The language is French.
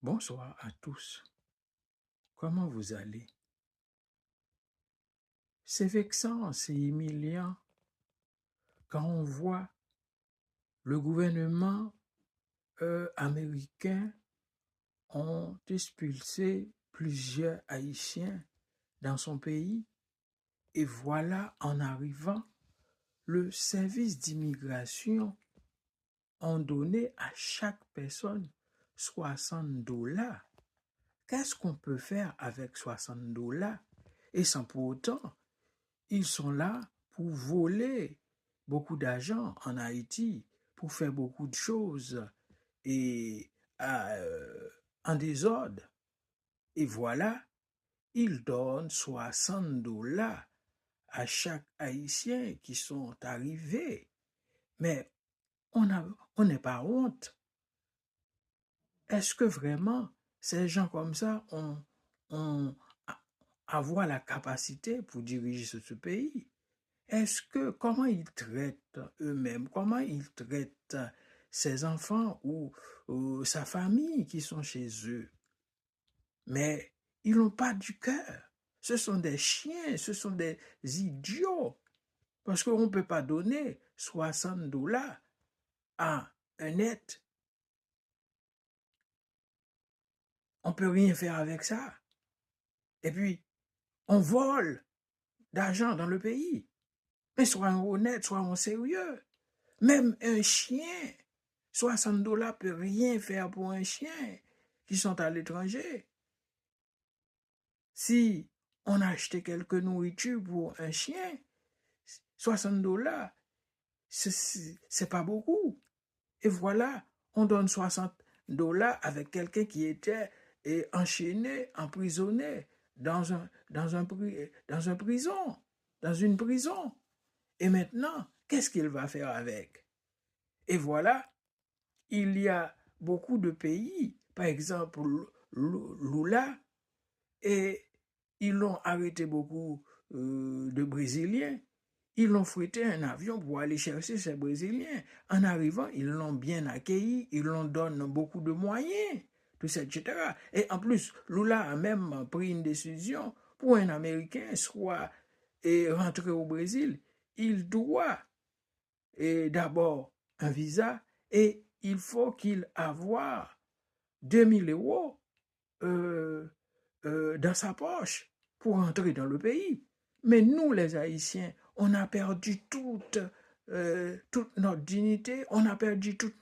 Bonsoir à tous. Comment vous allez? C'est vexant, c'est humiliant quand on voit le gouvernement américain ont expulsé plusieurs Haïtiens dans son pays et voilà, en arrivant, le service d'immigration ont donné à chaque personne 60 $. Qu'est-ce qu'on peut faire avec 60 $? Et sans pour autant, ils sont là pour voler beaucoup d'argent en Haïti, pour faire beaucoup de choses et en désordre. Et voilà, ils donnent 60 $ à chaque Haïtien qui sont arrivés. Mais on n'est pas honte. Est-ce que vraiment ces gens comme ça ont avoir la capacité pour diriger ce pays? Comment ils traitent eux-mêmes, comment ils traitent ses enfants ou sa famille qui sont chez eux? Mais ils n'ont pas du cœur. Ce sont des chiens, ce sont des idiots. Parce qu'on ne peut pas donner 60 $ à un être. On ne peut rien faire avec ça. Et puis, on vole d'argent dans le pays. Mais soyons honnêtes, soyons sérieux. Même un chien, 60 $ peut rien faire pour un chien qui sont à l'étranger. Si on a acheté quelques nourritures pour un chien, 60 $, c'est pas beaucoup. Et voilà, on donne 60 $ avec quelqu'un qui était enchaîné, emprisonné dans une prison. Et maintenant, qu'est-ce qu'il va faire avec? Et voilà, il y a beaucoup de pays, par exemple Lula, et ils l'ont arrêté beaucoup de Brésiliens. Ils l'ont fouetté un avion pour aller chercher ces Brésiliens. En arrivant, ils l'ont bien accueilli, ils l'ont donné beaucoup de moyens, tout ça, etc. Et en plus, Lula a même pris une décision pour un Américain, soit rentrer au Brésil, il doit d'abord un visa et il faut qu'il avoir 2000 € dans sa poche pour entrer dans le pays. Mais nous, les Haïtiens, on a perdu toute notre dignité, on a perdu toute